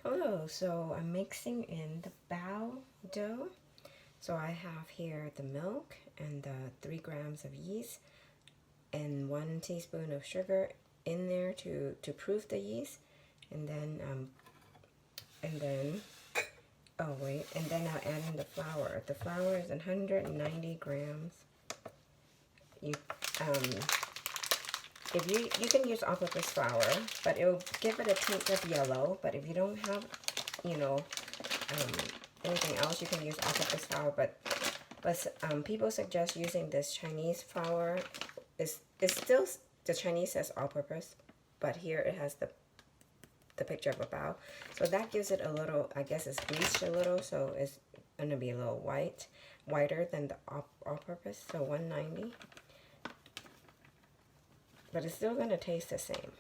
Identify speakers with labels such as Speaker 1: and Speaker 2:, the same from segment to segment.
Speaker 1: Hello, so I'm mixing in the bao dough. So I have here the milk and the 3 grams of yeast and 1 teaspoon of sugar in there to proof the yeast. And then oh wait, and then I'll add in the flour. The flour is 190 grams. If you can use all-purpose flour, but it will give it a tint of yellow. But if you don't have, anything else, you can use all-purpose flour. But people suggest using this Chinese flour. It's still, the Chinese says all-purpose, but here it has the picture of a bao. So that gives it a little, I guess it's bleached a little, so it's gonna be a little whiter than the all-purpose. So 190. But it's still going to taste the same.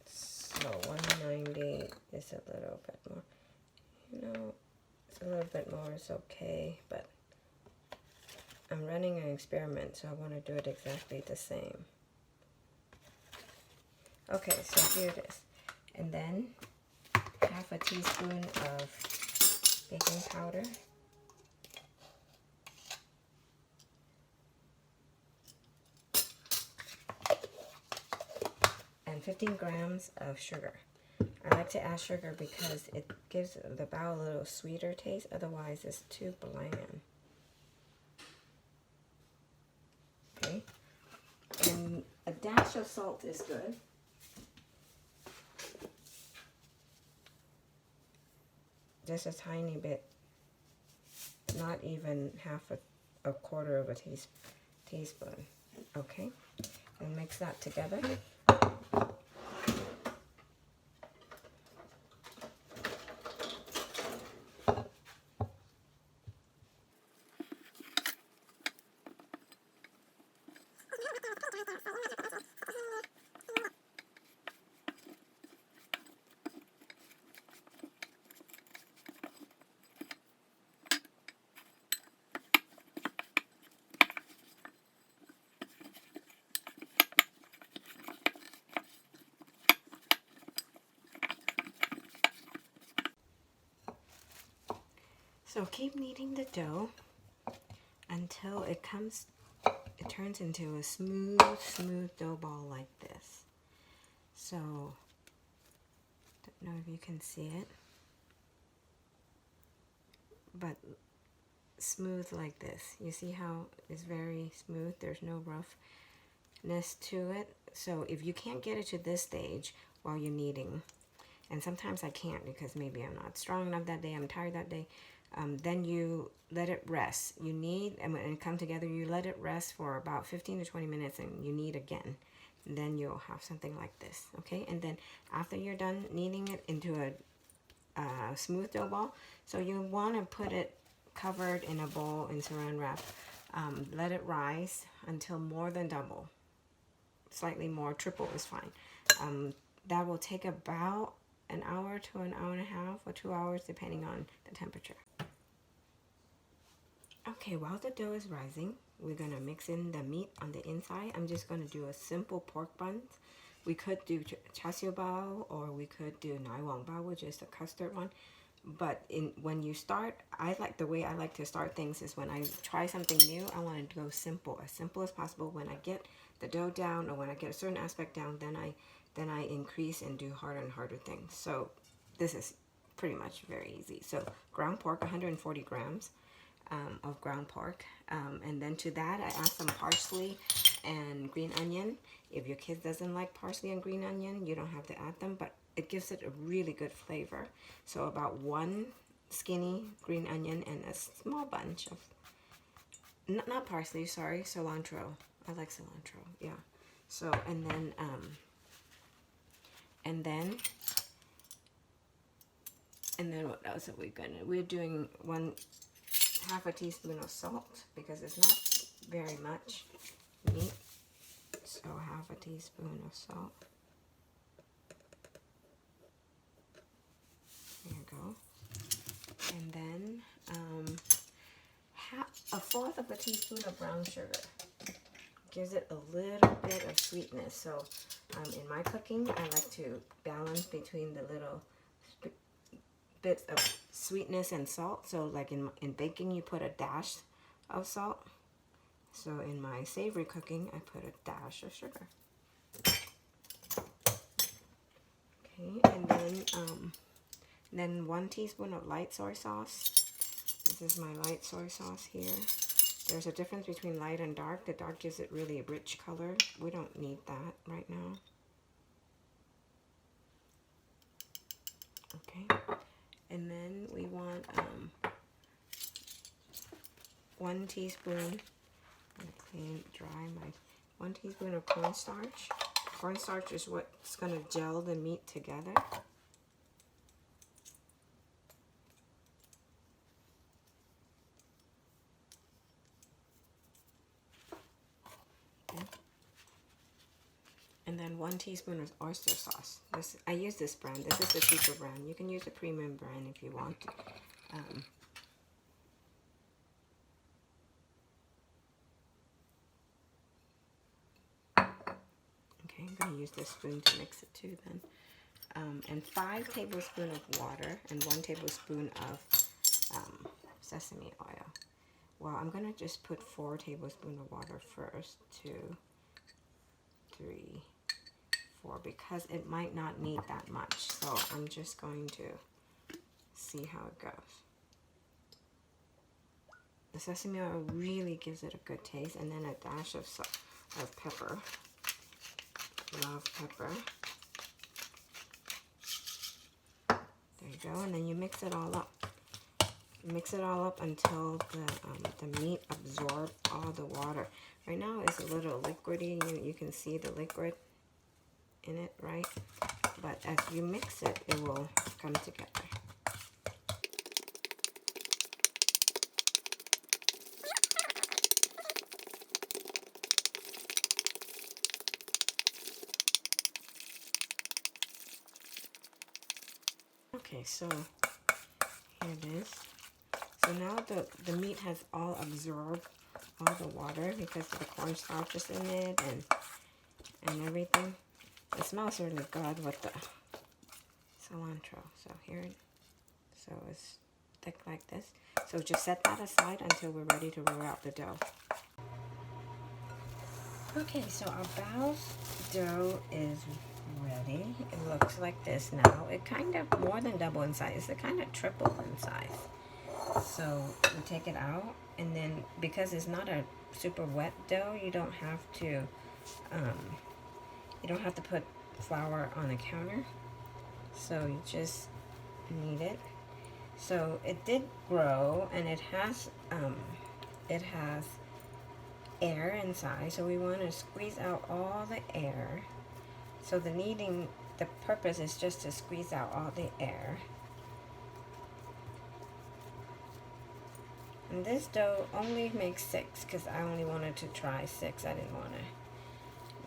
Speaker 1: So 190 is a little bit more. It's a little bit more is okay, but I'm running an experiment, so I want to do it exactly the same. Okay, so here it is. And then half a teaspoon of baking powder. And 15 grams of sugar. I like to add sugar because it gives the bao a little sweeter taste, otherwise it's too bland. Okay, and a dash of salt is good. Just a tiny bit, not even half a quarter of a teaspoon. Okay, and mix that together. So keep kneading the dough until it turns into a smooth dough ball like this. So, don't know if you can see it, but smooth like this. You see how it's very smooth? There's no roughness to it. So if you can't get it to this stage while you're kneading, and sometimes I can't because maybe I'm not strong enough that day, I'm tired that day, then you let it rest. You knead, and when it comes together, you let it rest for about 15 to 20 minutes, and you knead again. And then you'll have something like this, okay? And then after you're done kneading it into a smooth dough ball, so you want to put it covered in a bowl in saran wrap. Let it rise until more than double. Slightly more, triple is fine. That will take about an hour to an hour and a half or 2 hours depending on the temperature. Okay, while the dough is rising, we're gonna mix in the meat on the inside. I'm just gonna do a simple pork buns. We could do char siu bao, or we could do nai wang bao, which is the custard one. But when you start, the way I like to start things is when I try something new, I want to go simple as possible. When I get the dough down, or when I get a certain aspect down, then I increase and do harder and harder things. So this is pretty much very easy. So ground pork, 140 grams of ground pork. And then to that, I add some parsley and green onion. If your kid doesn't like parsley and green onion, you don't have to add them, but it gives it a really good flavor. So about 1 skinny green onion and a small bunch of, not parsley, sorry, cilantro. I like cilantro, yeah. So, and then what else are we we're doing half a teaspoon of salt, because it's not very much meat. So half a teaspoon of salt. There you go. And then a fourth of a teaspoon of brown sugar. gives it a little bit of sweetness. So in my cooking, I like to balance between the little bits of sweetness and salt. So like in baking, you put a dash of salt. So in my savory cooking, I put a dash of sugar. Okay, and then 1 teaspoon of light soy sauce. This is my light soy sauce here. There's a difference between light and dark. The dark gives it really a rich color. We don't need that right now. Okay, and then we want 1 teaspoon. I'm gonna dry my 1 teaspoon of cornstarch. Cornstarch is what's gonna gel the meat together. And then 1 teaspoon of oyster sauce. I use this brand. This is the cheaper brand. You can use a premium brand if you want. Okay, I'm going to use this spoon to mix it too then. And 5 tablespoons of water and 1 tablespoon of sesame oil. Well, I'm going to just put 4 tablespoons of water first. 2, 3, 4, because it might not need that much. So I'm just going to see how it goes. The sesame oil really gives it a good taste, and then a dash of pepper. Love pepper. There you go, and then you mix it all up. Mix it all up until the meat absorbs all the water. Right now it's a little liquidy. You can see the liquid in it, right? But as you mix it, it will come together. Okay, so here it is. So now the meat has all absorbed all the water because of the cornstarch is in it and everything. It smells really good with the cilantro. So so it's thick like this. So just set that aside until we're ready to roll out the dough. Okay, so our Baos dough is ready. It looks like this now. It kind of more than double in size. It kind of triple in size. So we take it out, and then because it's not a super wet dough, you don't have to put flour on the counter. So you just knead it. So it did grow, and it has air inside. So we want to squeeze out all the air. So the kneading, the purpose is just to squeeze out all the air. And this dough only makes 6 because I only wanted to try 6. I didn't want to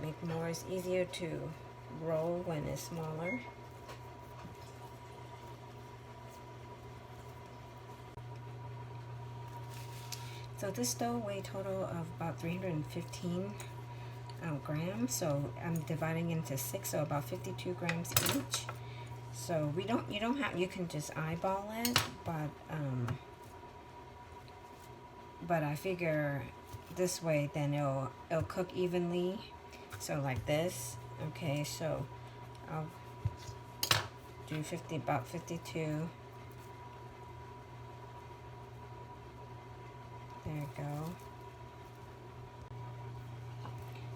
Speaker 1: make more. It's easier to roll when it's smaller. So this dough weighed total of about 315 grams. So I'm dividing into 6, so about 52 grams each. So you can just eyeball it, but I figure this way then it'll cook evenly. So like this. Okay, so I'll do about 52. There you go.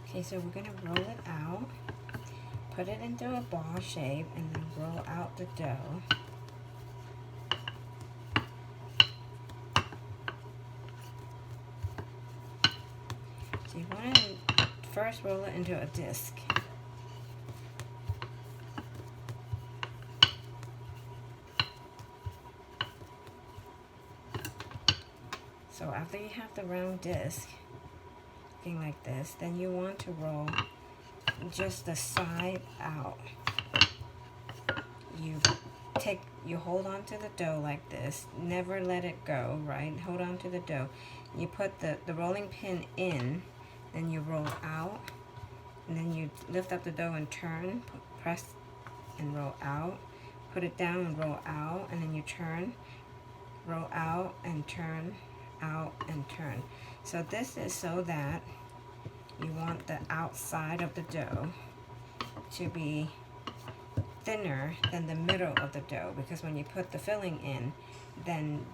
Speaker 1: Okay, so we're gonna roll it out, put it into a ball shape, and then roll out the dough. So you want to first roll it into a disc. So after you have the round disc, looking like this, then you want to roll just the side out. You hold on to the dough like this, never let it go, right? Hold on to the dough. You put the rolling pin in, then you roll out, and then you lift up the dough and turn, press and roll out, put it down and roll out, and then you turn, roll out and turn, out and turn. So this is so that you want the outside of the dough to be thinner than the middle of the dough, because when you put the filling in, then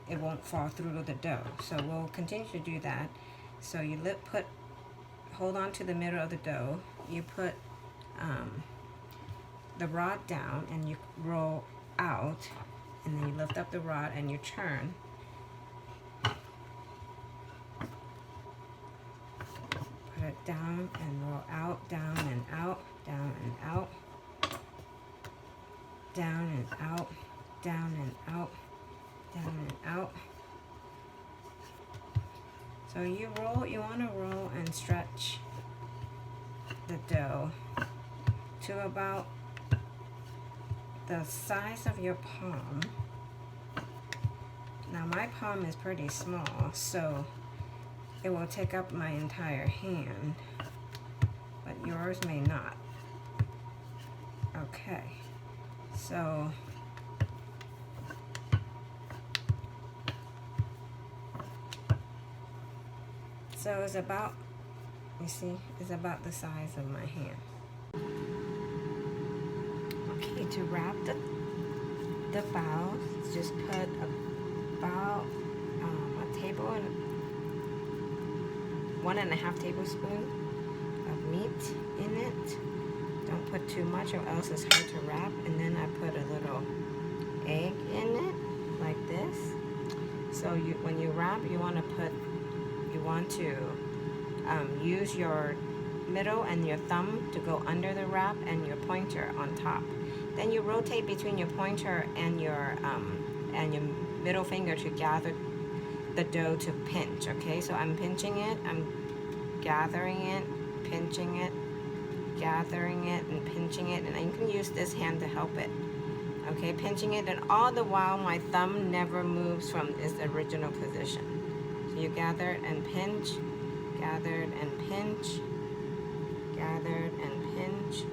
Speaker 1: it won't fall through the dough. So we'll continue to do that. So you hold on to the middle of the dough, you put the rod down and you roll out, and then you lift up the rod and you turn. Put it down and roll out, down and out, down and out, down and out, down and out, down and out. So you want to roll and stretch the dough to about the size of your palm. Now my palm is pretty small, so it will take up my entire hand, but yours may not. Okay, so it's about, you see, it's about the size of my hand. Okay, to wrap the Baos, just put about a table and 1.5 tablespoons of meat in it. Don't put too much or else it's hard to wrap. And then I put a little egg in it like this. So when you wrap, you want to use your middle and your thumb to go under the wrap and your pointer on top. Then you rotate between your pointer and your middle finger to gather the dough to pinch. Okay, so I'm pinching it, I'm gathering it, pinching it, gathering it, and pinching it, and you can use this hand to help it. Okay, pinching it, and all the while my thumb never moves from its original position. So you gather and pinch, gathered and pinch, gathered and pinch.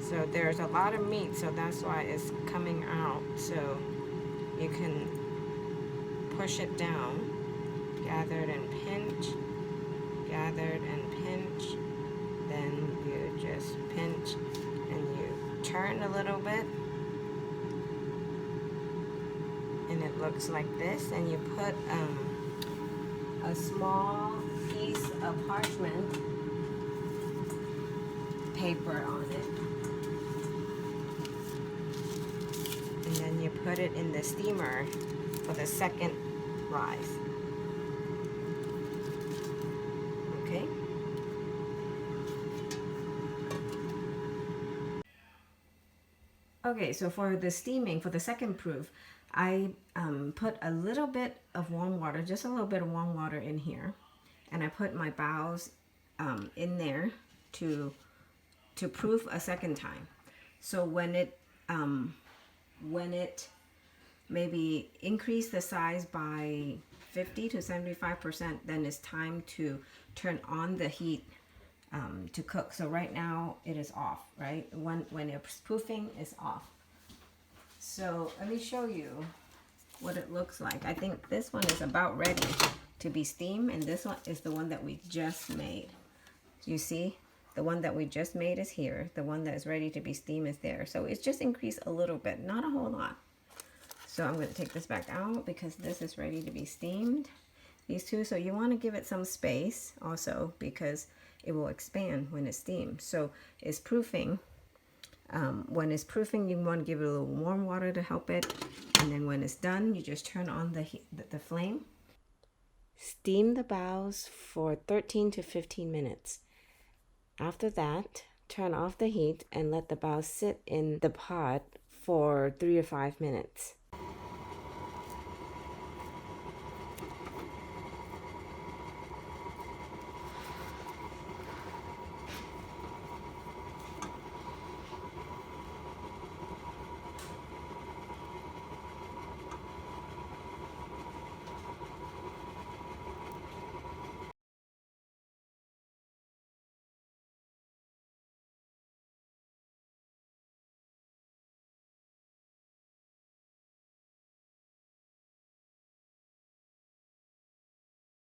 Speaker 1: So there's a lot of meat, so that's why it's coming out. So you can push it down, gathered and pinch, gathered and pinch. Then you just pinch and you turn a little bit, and it looks like this. And you put a small piece of parchment paper on it, and then you put it in the steamer for the second rise. Okay. Okay, so for the steaming, for the second proof, I put a little bit of warm water, just a little bit of warm water in here, and I put my Baos in there to proof a second time. So when it maybe increase the size by 50 to 75%, then it's time to turn on the heat to cook. So right now it is off, right? When it's proofing, it's off. So let me show you what it looks like. I think this one is about ready to be steamed, and this one is the one that we just made. You see, the one that we just made is here. The one that is ready to be steamed is there. So it's just increased a little bit, not a whole lot. So I'm going to take this back out because this is ready to be steamed. These two, so you want to give it some space also because it will expand when it's steamed. So it's proofing. When it's proofing, you want to give it a little warm water to help it. And then when it's done, you just turn on the flame. Steam the Baos for 13 to 15 minutes. After that, turn off the heat and let the Baos sit in the pot for 3 to 5 minutes.